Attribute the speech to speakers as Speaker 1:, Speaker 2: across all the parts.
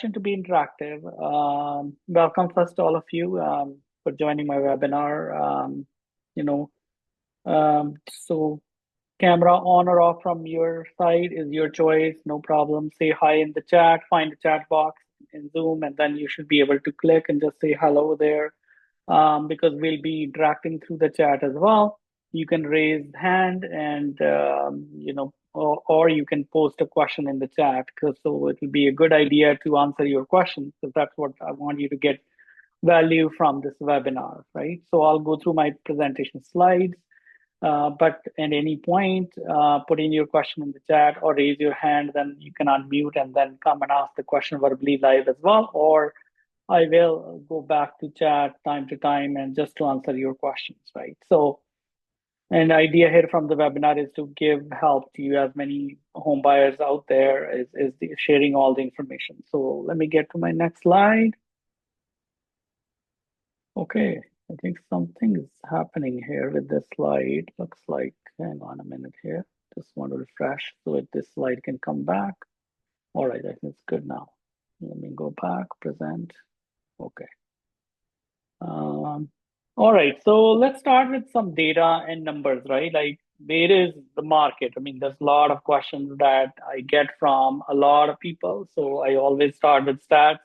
Speaker 1: To be interactive. Welcome first all of you for joining my webinar. You know, so camera on or off from your side is your choice, no problem. Say hi in the chat, find the chat box in Zoom, and then you should be able to click and just say hello there because we'll be interacting through the chat as well. You can raise hand and or you can post a question in the chat because so it will be a good idea to answer your questions because that's what I want you to get value from this webinar, right? So I'll go through my presentation slides, but at any point, put in your question in the chat or raise your hand, then you can unmute and then come and ask the question verbally live as well, or I will go back to chat time to time and just to answer your questions, right? So, an idea here from the webinar is to give help to you as many home buyers out there is sharing all the information. So let me get to my next slide. Okay, I think something is happening here with this slide. Looks like, hang on a minute here. Just want to refresh so this slide can come back. All right, I think it's good now. Let me go back, present. Okay. All right, so let's start with some data and numbers, right? Like, where is the market? I mean, there's a lot of questions that I get from a lot of people. So I always start with stats.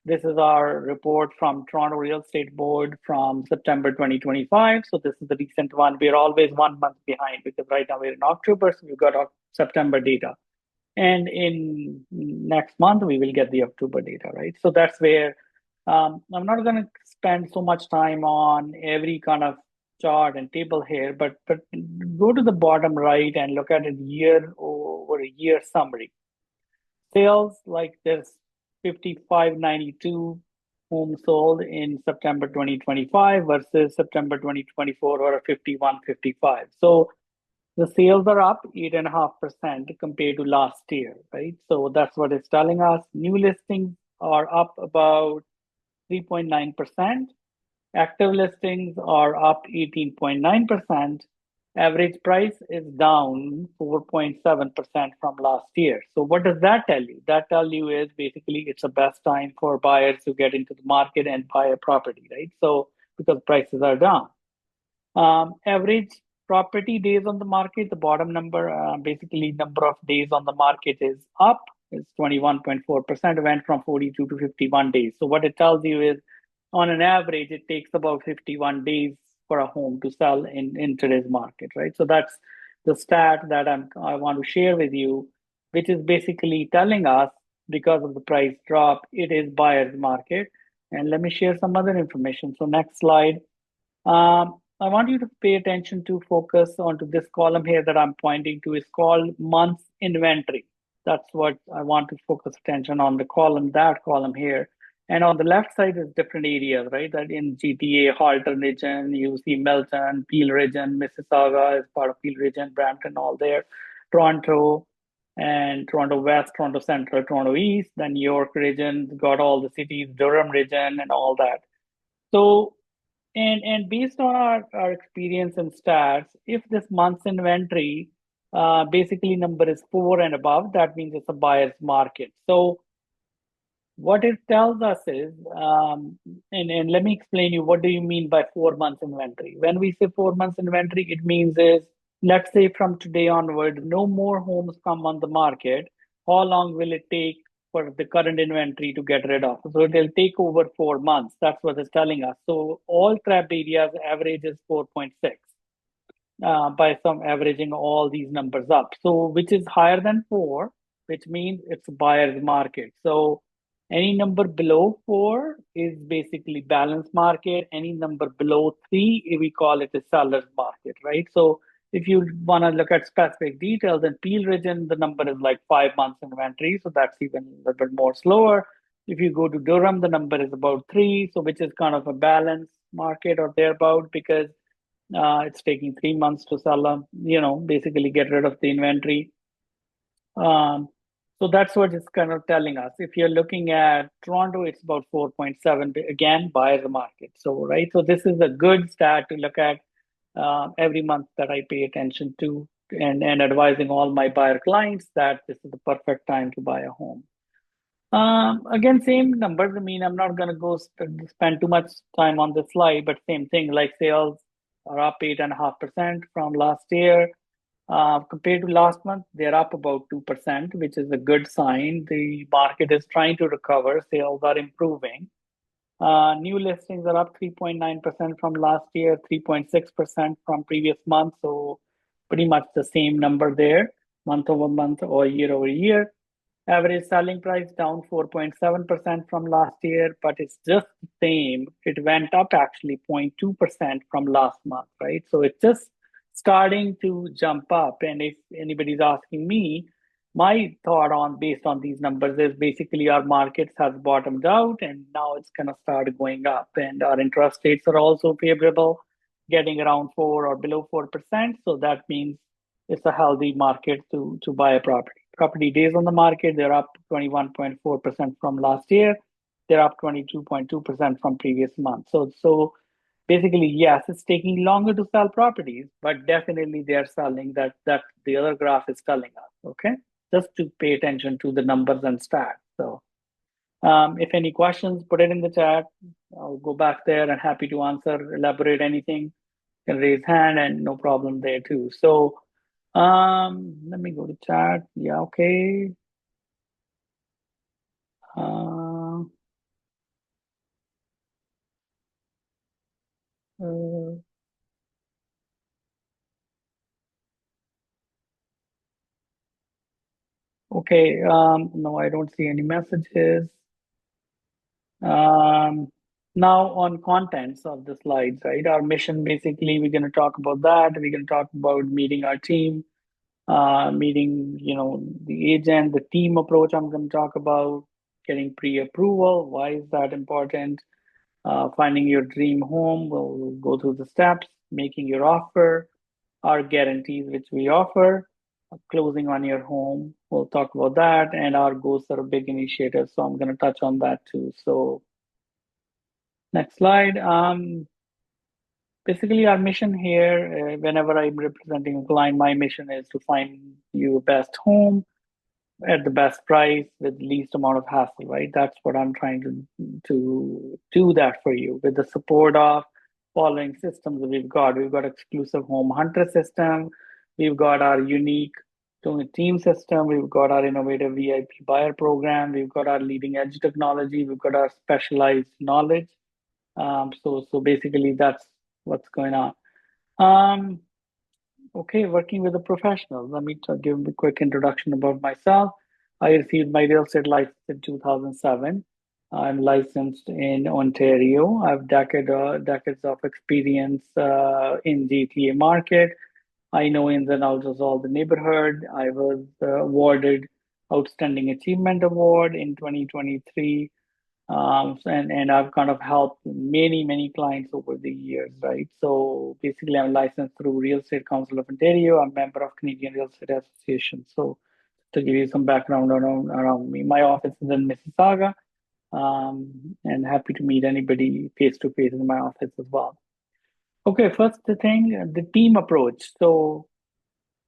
Speaker 1: This is our report from Toronto Real Estate Board from September 2025. So this is the recent one. We're always 1 month behind because right now we're in October, so we've got our September data. And in next month, we will get the October data, right? So that's where I'm not going to spend so much time on every kind of chart and table here, but go to the bottom right and look at a year over a year summary. Sales, like there's 5,592 homes sold in September 2025 versus September 2024 or a 5,155. So the sales are up 8.5% compared to last year, right? So that's what it's telling us. New listings are up about 3.9%. Active listings are up 18.9%. Average price is down 4.7% from last year. So what does that tell you? That tell you is basically it's the best time for buyers to get into the market and buy a property, right? So because prices are down. Average property days on the market, the bottom number, basically number of days on the market is up. It's 21.4%, went from 42 to 51 days. So what it tells you is on an average, it takes about 51 days for a home to sell in today's market, right? So that's the stat that I want to share with you, which is basically telling us because of the price drop, it is buyer's market. And let me share some other information. So next slide. I want you to pay attention to focus onto this column here that I'm pointing to is called months inventory. That's what I want to focus attention on, the column, that column here. And on the left side is different areas, right? That in GTA, Halton region, you see Milton, Peel region, Mississauga is part of Peel region, Brampton, all there, Toronto, and Toronto West, Toronto Central, Toronto East, then York region, got all the cities, Durham region, and all that. So, and based on our experience and stats, if this month's inventory basically number is 4 and above, that means it's a buyer's market. So what it tells us is, and let me explain you, what do you mean by 4 months inventory? When we say 4 months inventory, it means is, let's say from today onward, no more homes come on the market. How long will it take for the current inventory to get rid of? So it'll take over 4 months. That's what it's telling us. So all trapped areas average is 4.6 by some averaging all these numbers up. So which is higher than 4, which means it's a buyer's market. So any number below 4 is basically balanced market. Any number below 3, we call it a seller's market, right? So if you want to look at specific details, in Peel region, the number is like 5 months inventory. So that's even a little bit more slower. If you go to Durham, the number is about 3, so which is kind of a balanced market or thereabout because it's taking 3 months to sell them, basically get rid of the inventory. So that's what it's kind of telling us. If you're looking at Toronto, it's about 4.7, again, buyer's market. So, right, so this is a good stat to look at every month that I pay attention to and advising all my buyer clients that this is the perfect time to buy a home. Again, same numbers. I mean, I'm not gonna go spend too much time on this slide, but same thing. Like sales are up 8.5% from last year. Compared to last month, they're up about 2%, which is a good sign. The market is trying to recover. Sales are improving. New listings are up 3.9% from last year, 3.6% from previous month. So pretty much the same number there, month over month or year over year. Average selling price down 4.7% from last year, but it's just the same. It went up actually 0.2% from last month, right? So it's just starting to jump up. And if anybody's asking me, my thought on based on these numbers is basically our markets has bottomed out and now it's gonna start going up. And our interest rates are also favorable, getting around 4 or below 4%. So that means it's a healthy market to buy a property. Property days on the market, they're up 21.4% from last year. They're up 22.2% from previous month. So basically, yes, it's taking longer to sell properties, but definitely they are selling. That the other graph is telling us. Okay, just to pay attention to the numbers and stats. So if any questions, put it in the chat. I'll go back there and happy to answer, elaborate anything. You can raise hand and no problem there too. So let me go to chat. Yeah, okay. Uh, uh, okay. No, I don't see any messages. Um, Now on contents of the slides, right? Our mission basically, we're going to talk about that. We're going to talk about meeting our team, meeting, the agent, the team approach. I'm going to talk about getting pre-approval. Why is that important? Finding your dream home. We'll go through the steps, making your offer, our guarantees which we offer, closing on your home. We'll talk about that, and our goals are a big initiative. So I'm going to touch on that too. So next slide. Basically, our mission here, whenever I'm representing a client, my mission is to find you a best home at the best price with least amount of hassle, right? That's what I'm trying to do that for you with the support of following systems that we've got. We've got exclusive home hunter system. We've got our unique team system. We've got our innovative VIP buyer program. We've got our leading edge technology. We've got our specialized knowledge. So basically that's what's going on. Um, Okay, working with a professional. Let me give a quick introduction about myself. I received my real estate license in 2007. I'm licensed in Ontario. I have decades of experience in GTA market. I know ins and outs of all the neighborhood. I was awarded Outstanding Achievement Award in 2023, and I've kind of helped many clients over the years, right? So basically, I'm licensed through Real Estate Council of Ontario. I'm a member of Canadian Real Estate Association. So to give you some background around me, my office is in Mississauga, and happy to meet anybody face to face in my office as well. Okay, first the thing, the team approach. So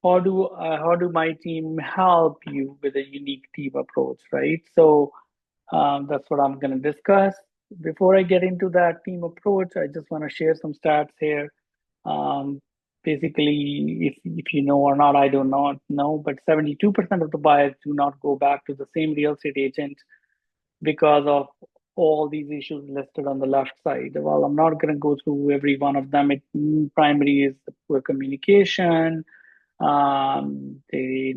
Speaker 1: how do my team help you with a unique team approach, right? So that's what I'm going to discuss. Before I get into that team approach, I just want to share some stats here. Um, Basically, if you know or not, I do not know, but 72% of the buyers do not go back to the same real estate agent because of all these issues listed on the left side. Well, I'm not going to go through every one of them. It primary is the poor communication, they,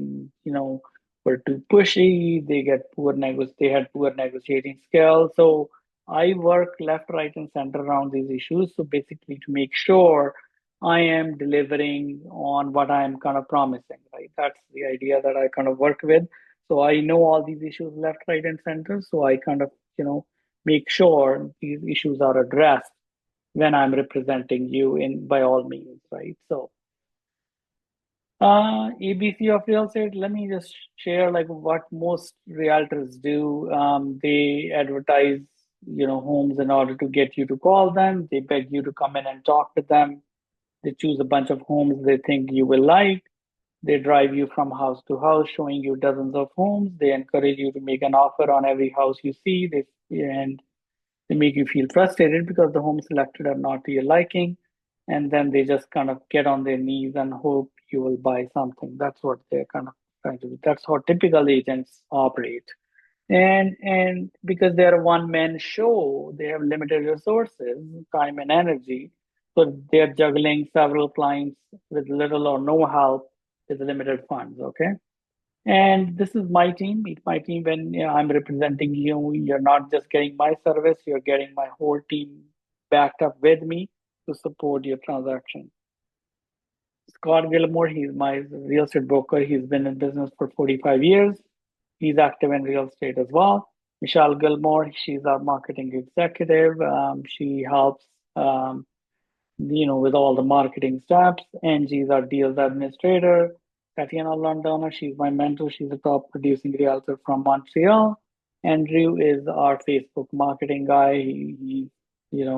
Speaker 1: were too pushy. They had poor negotiating skills. So I work left, right, and center around these issues. So basically, to make sure I am delivering on what I am kind of promising, right? That's the idea that I kind of work with. So I know all these issues left, right, and center. So I kind of, make sure these issues are addressed when I'm representing you in by all means, right? So ABC of real estate, let me just share like what most realtors do. They advertise, homes in order to get you to call them. They beg you to come in and talk to them. They choose a bunch of homes they think you will like. They drive you from house to house, showing you dozens of homes. They encourage you to make an offer on every house you see. And they make you feel frustrated because the homes selected are not to your liking. And then they just kind of get on their knees and hope you will buy something. That's what they're kind of trying to do. That's how typical agents operate. And because they're a one-man show, they have limited resources, time and energy. So they're juggling several clients with little or no help with limited funds. Okay. And this is my team. Meet my team when I'm representing you. You're not just getting my service, you're getting my whole team backed up with me to support your transaction. Scott Gilmore, he's my real estate broker. He's been in business for 45 years. He's active in real estate as well. Michelle Gilmore, she's our marketing executive. She helps with all the marketing steps. Angie's our deals administrator. Tatiana Londoner, she's my mentor. She's a top producing realtor from Montreal. Andrew is our Facebook marketing guy. He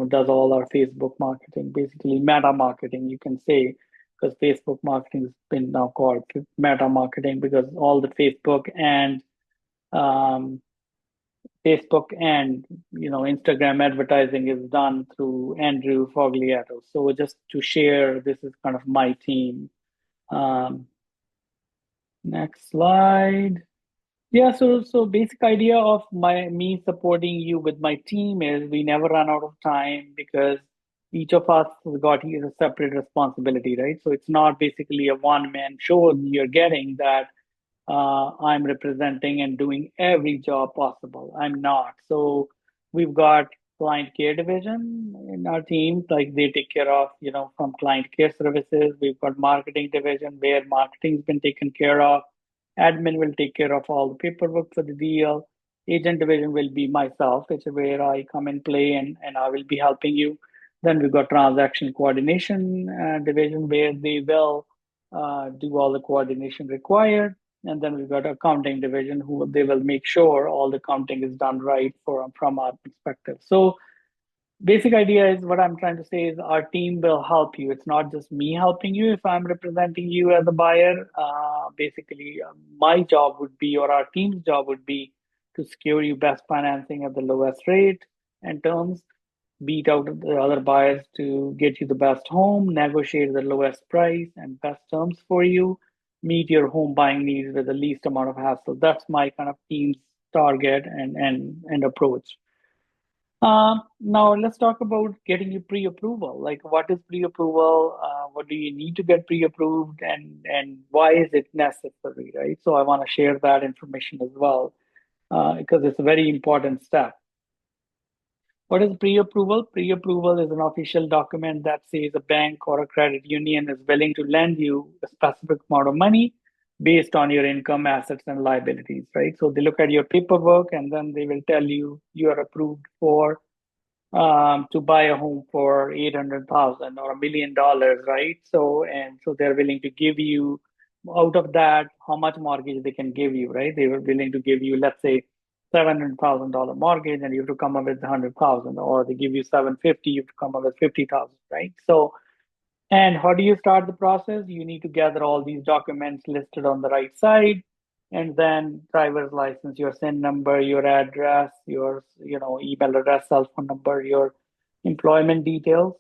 Speaker 1: does all our Facebook marketing, basically meta marketing, you can say, because Facebook marketing has been now called meta marketing because all the um, Facebook and Instagram advertising is done through Andrew Foglietto. So just to share, this is kind of my team. Um, Next slide. Yeah, so basic idea of me supporting you with my team is we never run out of time because each of us has got a separate responsibility, right? So it's not basically a one-man show you're getting that I'm representing and doing every job possible. I'm not. So we've got client care division in our team, like they take care of, from client care services. We've got marketing division where marketing's been taken care of. Admin will take care of all the paperwork for the deal. Agent division will be myself, which is where I come and play and I will be helping you. Then we've got transaction coordination division where they will do all the coordination required. And then we've got accounting division who they will make sure all the counting is done right from our perspective. So basic idea is what I'm trying to say is our team will help you. It's not just me helping you if I'm representing you as a buyer. Basically, my job would be, or our team's job would be, to secure you best financing at the lowest rate and terms, beat out the other buyers to get you the best home, negotiate the lowest price and best terms for you, meet your home buying needs with the least amount of hassle. That's my kind of team's target and approach. Now let's talk about getting you pre-approval. Like, what is pre-approval? What do you need to get pre-approved, and why is it necessary, right? So I want to share that information as well because it's a very important step. What is pre-approval? Pre-approval is an official document that says a bank or a credit union is willing to lend you a specific amount of money based on your income, assets, and liabilities, right? So they look at your paperwork and then they will tell you you are approved for to buy a home for 800,000 or $1 million, right? So they're willing to give you out of that how much mortgage they can give you, right? They were willing to give you, let's say, $700,000 mortgage, and you have to come up with 100,000, or they give you 750, you have to come up with 50,000, right? So, and how do you start the process? You need to gather all these documents listed on the right side, and then driver's license, your SIN number, your address, your email address, cell phone number, your employment details,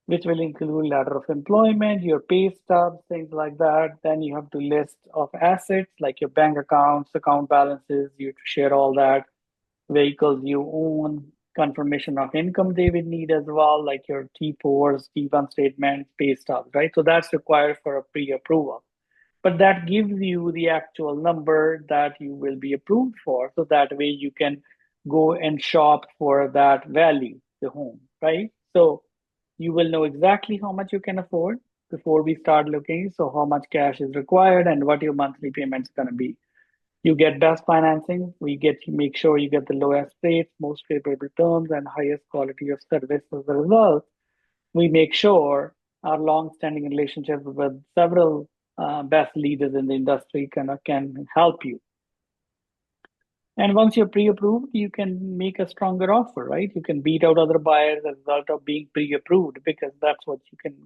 Speaker 1: which will include letter of employment, your pay stubs, things like that. Then you have to list of assets like your bank accounts, account balances. You have to share all that. Vehicles you own, confirmation of income they will need as well, like your T4s, T1 statements, pay stubs, right? So that's required for a pre-approval. But that gives you the actual number that you will be approved for. So that way you can go and shop for that value, the home, right? So you will know exactly how much you can afford before we start looking. So how much cash is required and what your monthly payment's going to be. You get best financing. We get you make sure you get the lowest rates, most favorable terms, and highest quality of service as a result. We make sure our long-standing relationship with several best leaders in the industry can help you. And once you're pre-approved, you can make a stronger offer, right? You can beat out other buyers as a result of being pre-approved because that's what you can,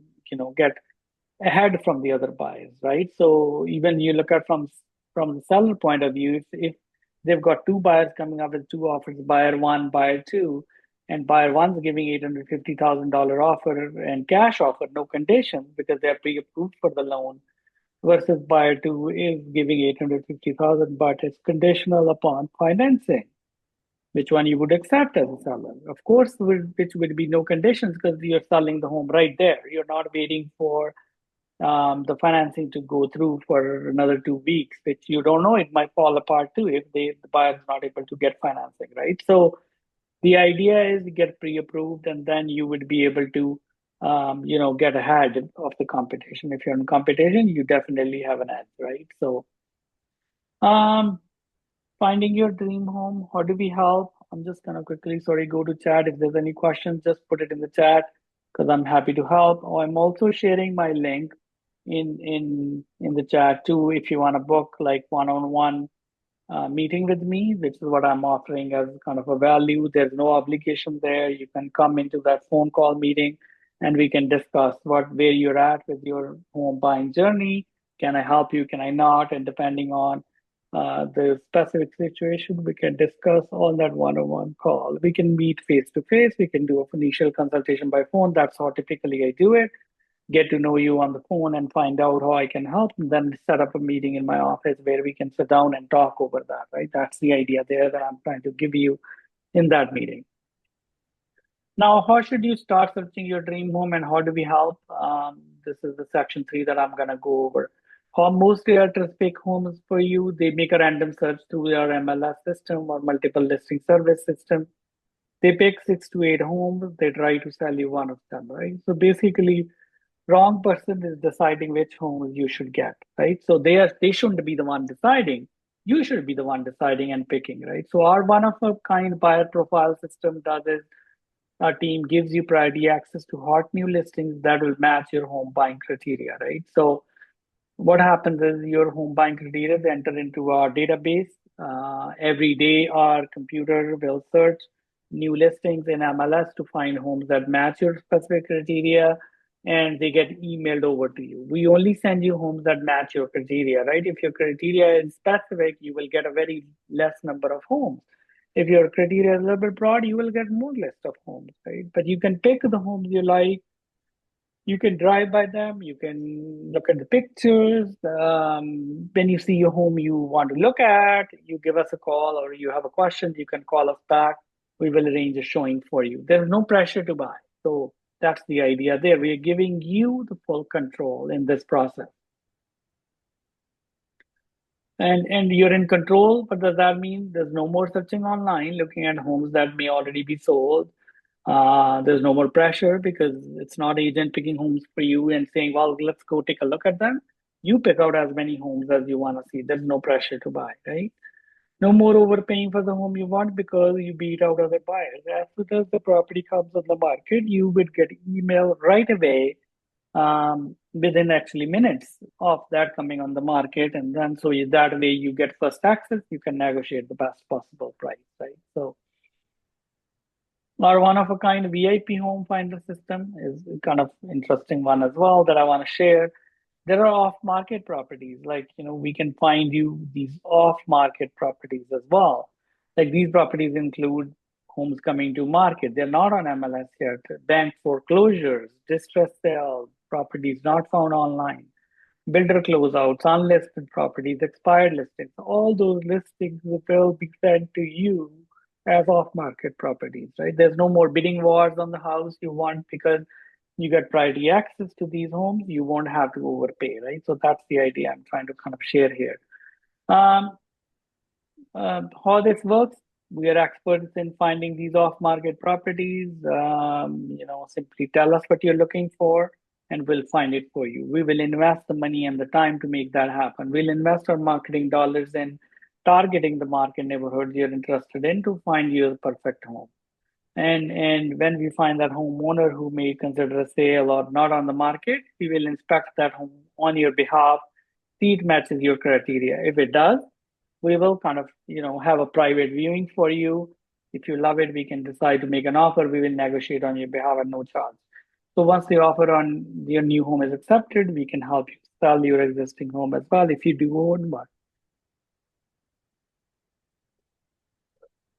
Speaker 1: get ahead from the other buyers, right? So even you look at from the seller point of view, if they've got two buyers coming up with two offers, buyer one, buyer two, and buyer one's giving $850,000 offer and cash offer, no conditions because they're pre-approved for the loan, versus buyer two is giving 850,000, but it's conditional upon financing. Which one you would accept as a seller? Of course, which would be no conditions because you're selling the home right there. You're not waiting for the financing to go through for another 2 weeks, which you don't know, it might fall apart too if the buyer is not able to get financing, right? So the idea is you get pre-approved and then you would be able to, get ahead of the competition. If you're in competition, you definitely have an edge, right? So, um, finding your dream home, how do we help? I'm just gonna quickly, sorry, go to chat. If there's any questions, just put it in the chat because I'm happy to help. Oh, I'm also sharing my link in the chat too if you want to book like one-on-one meeting with me, which is what I'm offering as kind of a value. There's no obligation there. You can come into that phone call meeting and we can discuss where you're at with your home buying journey. Can I help you? Can I not? And depending on the specific situation, we can discuss on that one-on-one call. We can meet face to face. We can do an initial consultation by phone. That's how typically I do it, get to know you on the phone and find out how I can help, and then set up a meeting in my office where we can sit down and talk over that, right? That's the idea there that I'm trying to give you in that meeting. Now, how should you start searching your dream home and how do we help? This is the section 3 that I'm going to go over. How most realtors pick homes for you, they make a random search through their MLS system or multiple listing service system. They pick 6 to 8 homes, they try to sell you one of them, right? So basically, wrong person is deciding which homes you should get, right? So they shouldn't be the one deciding. You should be the one deciding and picking, right? So our one of a kind buyer profile system does is our team gives you priority access to hot new listings that will match your home buying criteria, right? So what happens is your home buying criteria is entered into our database. Every day, our computer will search new listings in MLS to find homes that match your specific criteria, and they get emailed over to you. We only send you homes that match your criteria, right? If your criteria is specific, you will get a very less number of homes. If your criteria is a little bit broad, you will get more list of homes, right? But you can pick the homes you like, you can drive by them, you can look at the pictures. When you see a home you want to look at, you give us a call, or you have a question, you can call us back. We will arrange a showing for you. There's no pressure to buy. So that's the idea there. We are giving you the full control in this process. And you're in control. What does that mean? There's no more searching online, looking at homes that may already be sold. There's no more pressure because it's not agent picking homes for you and saying, well, let's go take a look at them. You pick out as many homes as you want to see. There's no pressure to buy, right? No more overpaying for the home you want because you beat out other buyers. As soon as the property comes on the market, you would get email right away, within actually minutes of that coming on the market. And then that way you get first access, you can negotiate the best possible price, right? So our one of a kind VIP home finder system is kind of interesting one as well that I want to share. There are off market properties, like, we can find you these off market properties as well. Like these properties include homes coming to market. They're not on MLS yet. Bank foreclosures, distress sales, properties not found online, builder closeouts, unlisted properties, expired listings. All those listings will be sent to you as off-market properties, right? There's no more bidding wars on the house you want because you get priority access to these homes. You won't have to overpay, right? So that's the idea I'm trying to kind of share here. Um, how this works, we are experts in finding these off-market properties. Simply tell us what you're looking for and we'll find it for you. We will invest the money and the time to make that happen. We'll invest our marketing dollars in targeting the market neighborhoods you're interested in to find your perfect home. And when we find that homeowner who may consider a sale or not on the market, we will inspect that home on your behalf, see it matches your criteria. If it does, we will kind of, have a private viewing for you. If you love it, we can decide to make an offer. We will negotiate on your behalf at no charge. So once the offer on your new home is accepted, we can help you sell your existing home as well if you do own one.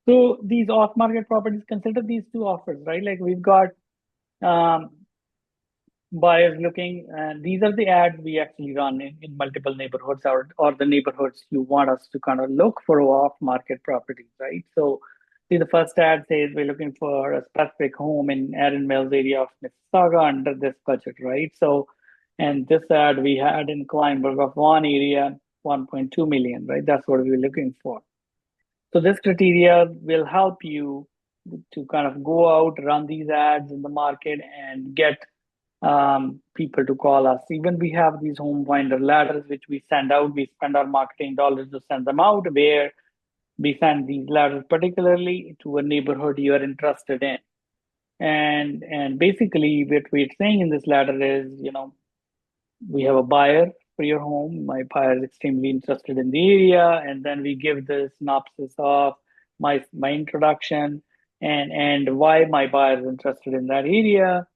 Speaker 1: So these off-market properties, consider these two offers, right? Like we've got um, buyers looking, and these are the ads we actually run in multiple neighborhoods, or the neighborhoods you want us to kind of look for off-market properties, right? So see, the first ad says we're looking for a specific home in Erin Mills area of Mississauga under this budget, right? So, and this ad we had in Kleinburg of one area, 1.2 million, right? That's what we're looking for. So this criteria will help you to kind of go out, run these ads in the market, and get people to call us. Even we have these home finder letters which we send out. We spend our marketing dollars to send them out, where we send these letters particularly to a neighborhood you are interested in. And basically what we're saying in this letter is, we have a buyer for your home. My buyer is extremely interested in the area, and then we give the synopsis of my introduction and why my buyer is interested in that area.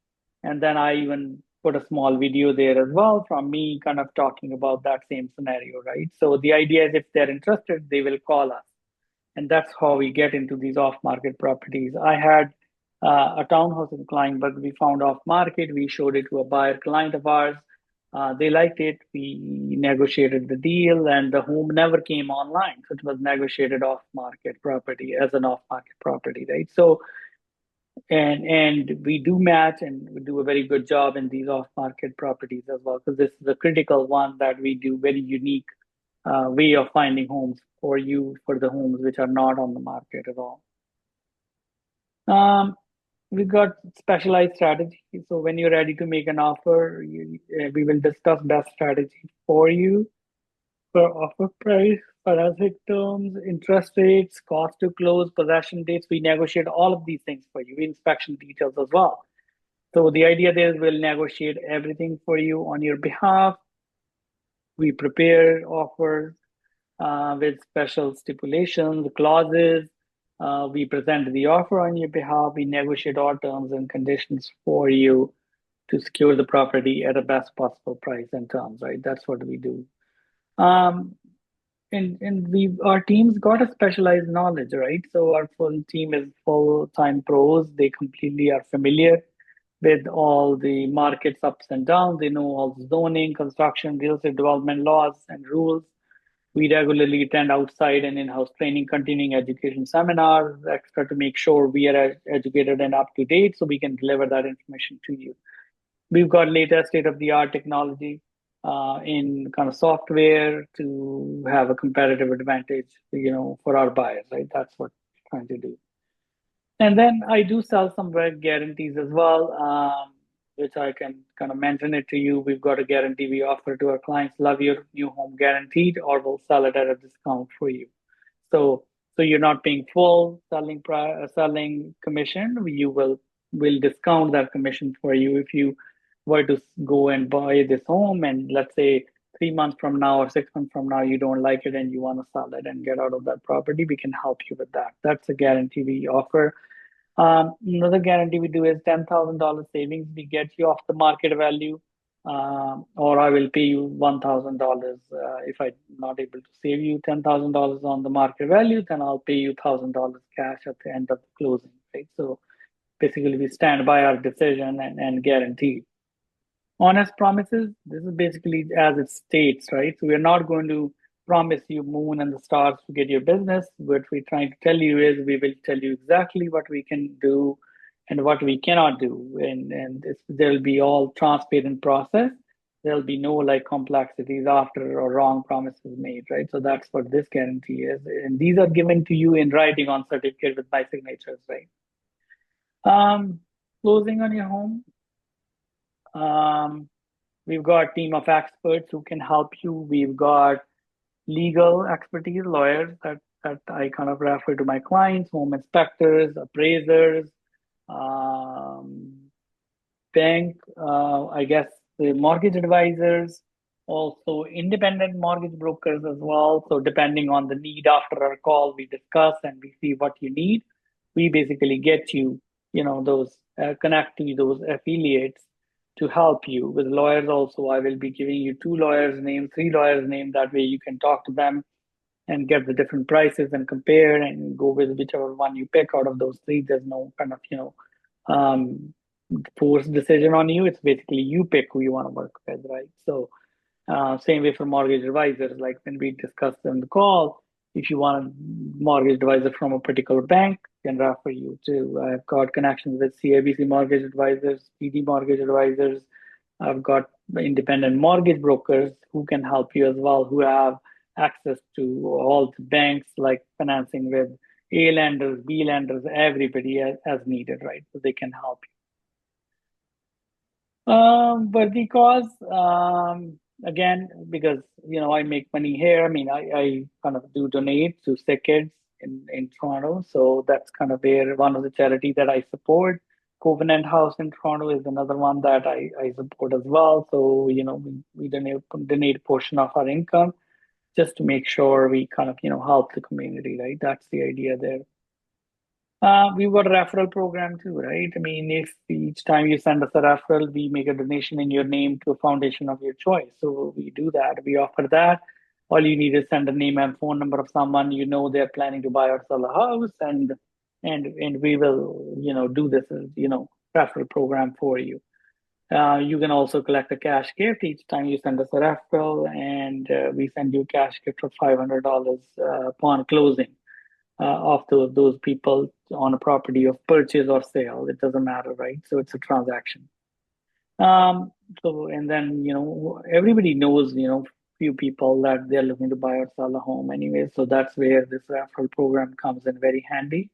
Speaker 1: And then I even put a small video there as well from me kind of talking about that same scenario, right? So the idea is if they're interested, they will call us. And that's how we get into these off-market properties. I had a townhouse in Kleinburg we found off-market. We showed it to a buyer client of ours. They liked it. We negotiated the deal, and the home never came online. So it was negotiated off-market property as an off-market property, right? So and we do match, and we do a very good job in these off-market properties as well, because this is a critical one that we do very unique way of finding homes for you for the homes which are not on the market at all. We've got specialized strategy. So when you're ready to make an offer, we will discuss best strategy for you for offer price, financing terms, interest rates, cost to close, possession dates. We negotiate all of these things for you, inspection details as well. So the idea there is we'll negotiate everything for you on your behalf. We prepare offers with special stipulations, clauses. We present the offer on your behalf. We negotiate all terms and conditions for you to secure the property at the best possible price and terms, right? That's what we do. Um, and we our team's got a specialized knowledge, right? So our full team is full-time pros. They completely are familiar with all the markets ups and downs. They know all the zoning, construction, real estate development laws and rules. We regularly attend outside and in-house training, continuing education seminars, extra to make sure we are educated and up to date so we can deliver that information to you. We've got latest state-of-the-art technology in kind of software to have a competitive advantage, for our buyers, right? That's what we're trying to do. And then I do sell some reg guarantees as well, which I can kind of mention it to you. We've got a guarantee we offer to our clients: love your new home guaranteed, or we'll sell it at a discount for you. So so you're not paying full selling commission. Will discount that commission for you if you were to go and buy this home, and let's say 3 months from now or 6 months from now you don't like it and you want to sell it and get out of that property. We can help you with that. That's a guarantee we offer. Another guarantee we do is $10,000 savings. We get you off the market value, or I will pay you $1,000. If I'm not able to save you $10,000 on the market value, then I'll pay you $1,000 cash at the end of the closing. Right. So basically, we stand by our decision and guarantee. Honest promises. This is basically as it states, right? So we're not going to promise you moon and the stars to get your business. What we're trying to tell you is we will tell you exactly what we can do and what we cannot do. And there'll be all transparent process. There'll be no like complexities after or wrong promises made, right? So that's what this guarantee is. And these are given to you in writing on certificate with my signatures, right? Closing on your home. We've got a team of experts who can help you. We've got legal expertise, lawyers that I kind of refer to my clients, home inspectors, appraisers, bank, I guess the mortgage advisors, also independent mortgage brokers as well. So depending on the need after our call, we discuss and we see what you need. We basically get you, those connect to those affiliates to help you. With lawyers also, I will be giving you 2 lawyers' names, 3 lawyers' names. That way you can talk to them and get the different prices and compare and go with whichever one you pick out of those three. There's no kind of, um, forced decision on you. It's basically you pick who you want to work with, right? So same way for mortgage advisors, like when we discussed in the call, if you want a mortgage advisor from a particular bank, can refer you to. I've got connections with CIBC mortgage advisors, PD mortgage advisors. I've got independent mortgage brokers who can help you as well, who have access to all the banks, like financing with A lenders, B lenders, everybody as needed, right? So they can help you. But because again, because I make money here. I mean, I kind of do donate to sick kids in Toronto, so that's kind of where one of the charity that I support. Covenant House in Toronto is another one that I support as well. So we donate a portion of our income just to make sure we kind of help the community, right? That's the idea there. We've got a referral program too, right? I mean, if each time you send us a referral, we make a donation in your name to a foundation of your choice. So we do that. We offer that. All you need is send a name and phone number of someone they're planning to buy or sell a house, and we will do this referral program for you. You can also collect a cash gift each time you send us a referral, and we send you a cash gift of $500 upon closing of those people on a property of purchase or sale. It doesn't matter, right? So it's a transaction. And then, everybody knows, few people that they're looking to buy or sell a home anyway. So that's where this referral program comes in very handy.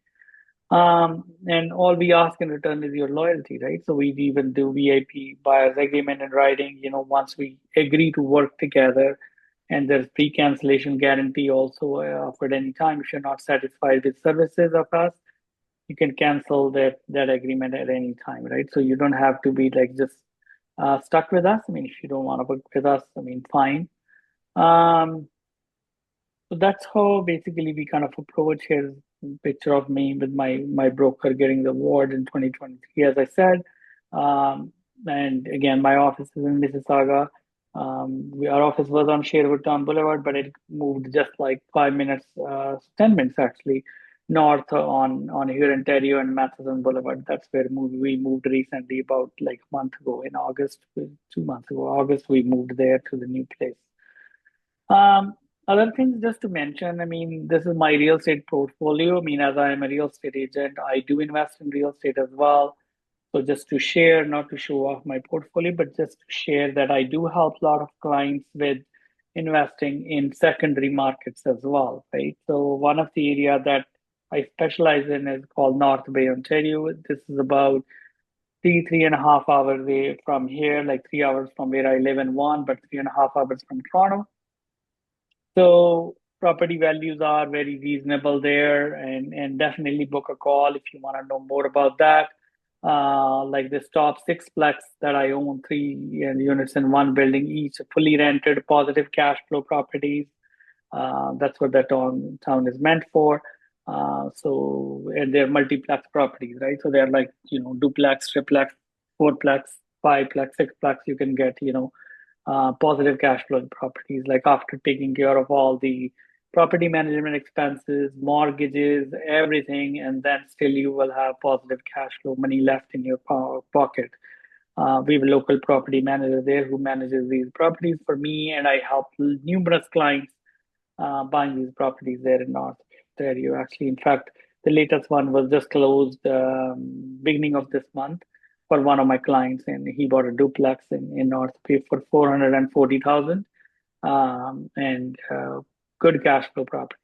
Speaker 1: And all we ask in return is your loyalty, right? So we even do VIP buyer's agreement in writing, once we agree to work together, and there's pre-cancellation guarantee also offered any time. If you're not satisfied with services of us, you can cancel that agreement at any time, right? So you don't have to be like just stuck with us. I mean, if you don't want to work with us, I mean, fine. Um, so that's how basically we kind of approach. Here's a picture of me with my broker getting the award in 2023, as I said. And again, my office is in Mississauga. Our office was on Sherwood Town Boulevard, but it moved just like 5 minutes, 10 minutes actually, north on here in Ontario and Matheson Boulevard. That's where we moved recently, about like a month ago in August, 2 months ago. August, we moved there to the new place. Um, Other things just to mention, I mean, this is my real estate portfolio. I mean, as I am a real estate agent, I do invest in real estate as well. So just to share, not to show off my portfolio, but just to share that I do help a lot of clients with investing in secondary markets as well, right? So one of the area that I specialize in is called North Bay, Ontario. This is about 3.5 hours away from here, like 3 hours from where I live in one, but 3.5 hours from Toronto. So property values are very reasonable there, and definitely book a call if you want to know more about that. Like this top sixplex that I own, three units in one building, each fully rented, positive cash flow properties. That's what that town is meant for. And they're multiplex properties, right? So they're like, duplex, triplex, fourplex, fiveplex, sixplex. You can get, positive cash flow properties, like after taking care of all the property management expenses, mortgages, everything, and then still you will have positive cash flow money left in your pocket. We have a local property manager there who manages these properties for me, and I help numerous clients buying these properties there in North Ontario. Actually, in fact, the latest one was just closed beginning of this month for one of my clients, and he bought a duplex in North Bay for 440,000, and good cash flow property.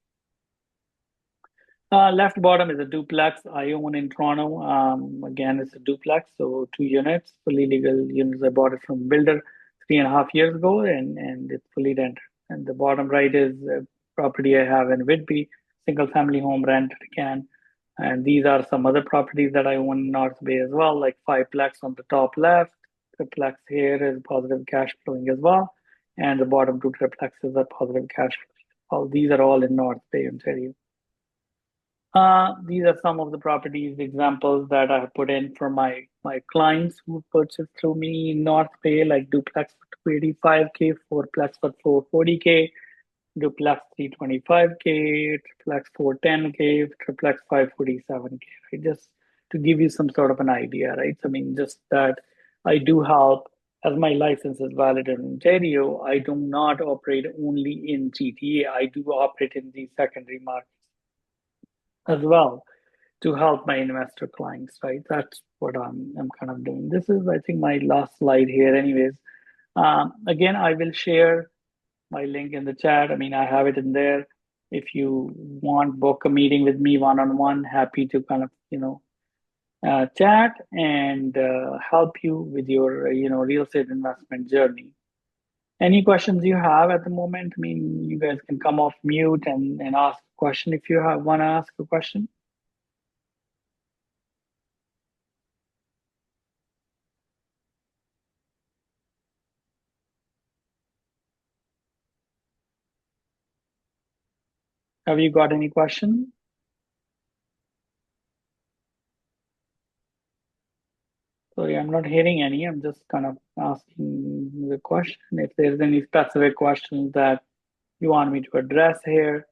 Speaker 1: Left bottom is a duplex I own in Toronto. Again, it's a duplex, so 2 units, fully legal units. I bought it from builder 3.5 years ago, and it's fully rented. And the bottom right is a property I have in Whitby, single family home rented again. And these are some other properties that I own in North Bay as well, like fiveplex on the top left. Triplex here is positive cash flowing as well. And the bottom two triplexes are positive cash flow. All these are all in North Bay, Ontario. These are some of the properties examples that I have put in for my clients who purchase through me in North Bay, like duplex for 285K, fourplex for 440K, duplex 325K, triplex 410K, triplex 547K, right? Just to give you some sort of an idea, right? I mean, just that I do help, as my license is valid in Ontario, I do not operate only in GTA. I do operate in the secondary markets as well to help my investor clients, right? That's what I'm kind of doing. This is, I think, my last slide here, anyways. Again, I will share my link in the chat. I mean, I have it in there. If you want book a meeting with me one-on-one, happy to kind of, chat and help you with your, real estate investment journey. Any questions you have at the moment? I mean, you guys can come off mute and ask a question if you want to ask a question. Have you got any questions? Sorry, I'm not hearing any. I'm just kind of asking the question. If there's any specific questions that you want me to address here,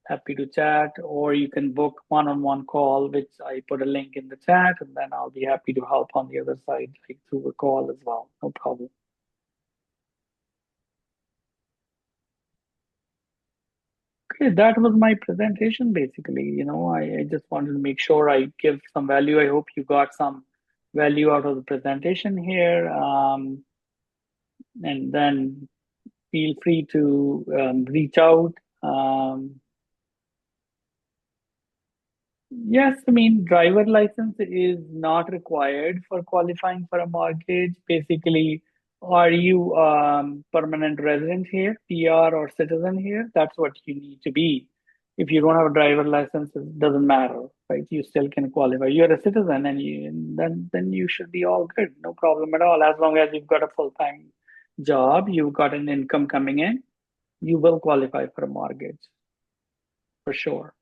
Speaker 1: happy to chat, or you can book one-on-one call, which I put a link in the chat, and then I'll be happy to help on the other side, like through a call as well. No problem. Okay, that was my presentation basically. I just wanted to make sure I give some value. I hope you got some value out of the presentation here. And then feel free to reach out. Yes, I mean, driver license is not required for qualifying for a mortgage. Basically, are you permanent resident here, PR or citizen here? That's what you need to be. If you don't have a driver license, it doesn't matter, right? You still can qualify. You're a citizen, and then you should be all good, no problem at all. As long as you've got a full-time job, you've got an income coming in, you will qualify for a mortgage for sure.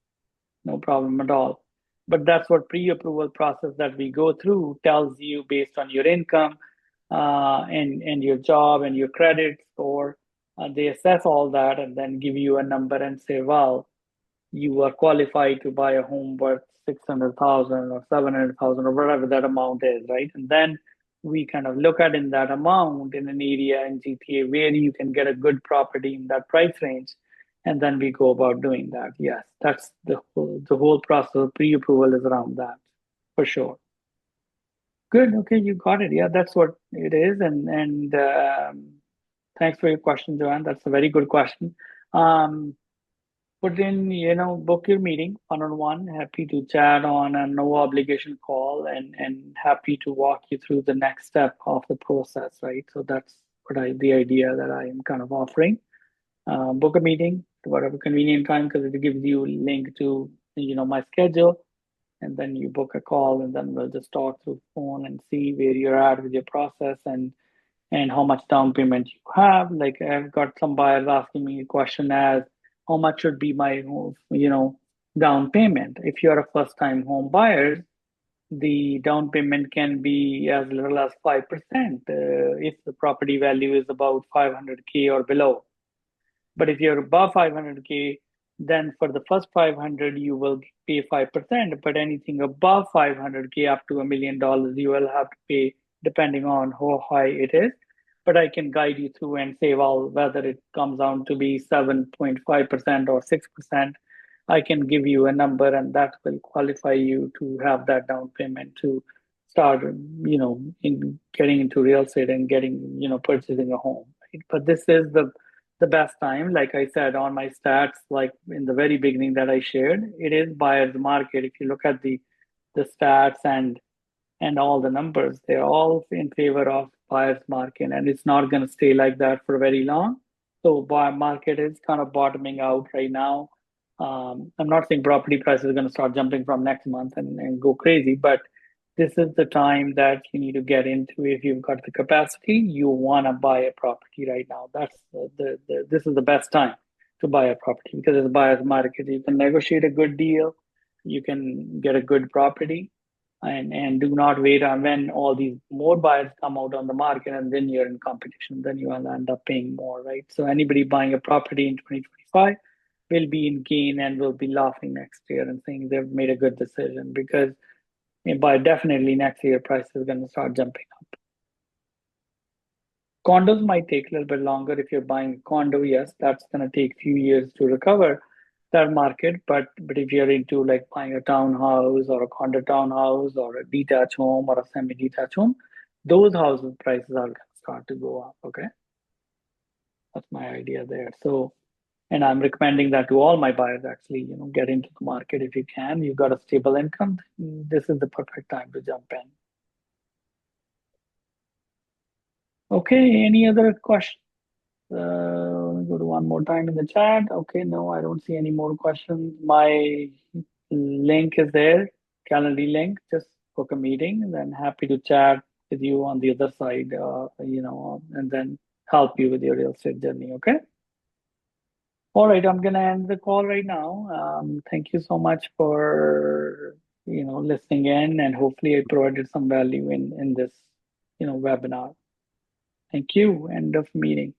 Speaker 1: No problem at all. But that's what pre-approval process that we go through tells you based on your income and your job and your credit score. They assess all that and then give you a number and say, well, you are qualified to buy a home worth 600,000 or 700,000 or whatever that amount is, right? And then we kind of look at in that amount in an area in GTA where you can get a good property in that price range, and then we go about doing that. Yes, that's the whole process of pre-approval is around that for sure. Good. Okay, you got it. Yeah, that's what it is. And thanks for your question, Joanne. That's a very good question. Put in, book your meeting one-on-one. Happy to chat on a no obligation call and happy to walk you through the next step of the process, right? So that's the idea that I am kind of offering. Book a meeting at whatever convenient time because it gives you a link to, my schedule. And then you book a call and then we'll just talk through phone and see where you're at with your process and how much down payment you have. Like I've got some buyers asking me a question as how much should be my down payment. If you're a first time home buyer, the down payment can be as little as 5% if the property value is about 500K or below. But if you're above 500K, then for the first 500 you will pay 5%, but anything above 500K up to $1 million you will have to pay depending on how high it is. But I can guide you through and say, well, whether it comes down to be 7.5% or 6%, I can give you a number and that will qualify you to have that down payment to start, in getting into real estate and getting, purchasing a home. Right? But this is the best time. Like I said on my stats, like in the very beginning that I shared, it is buyer's market. If you look at the stats and all the numbers, they're all in favor of buyer's market, and it's not going to stay like that for very long. So buyer market is kind of bottoming out right now. I'm not saying property prices are going to start jumping from next month and go crazy, but this is the time that you need to get into. If you've got the capacity, you want to buy a property right now. That's this is the best time to buy a property because it's a buyer's market. You can negotiate a good deal. you can get a good property, and do not wait on when all these more buyers come out on the market and then you're in competition, then you will end up paying more, right? So anybody buying a property in 2025 will be in gain and will be laughing next year and saying they've made a good decision, because by definitely next year price is going to start jumping up. Condos might take a little bit longer. If you're buying a condo, yes, that's going to take a few years to recover that market. But if you're into like buying a townhouse or a condo townhouse or a detached home or a semi-detached home, those houses prices are going to start to go up. Okay, that's my idea there. So, and I'm recommending that to all my buyers actually, get into the market if you can. You've got a stable income. This is the perfect time to jump in. Okay, any other questions? Let me go to one more time in the chat. Okay, no, I don't see any more questions. My link is there, Calendly link. Just book a meeting, and then happy to chat with you on the other side, and then help you with your real estate journey. Okay. All right, I'm gonna end the call right now. Thank you so much for listening in, and hopefully I provided some value in this webinar. Thank you. End of meeting.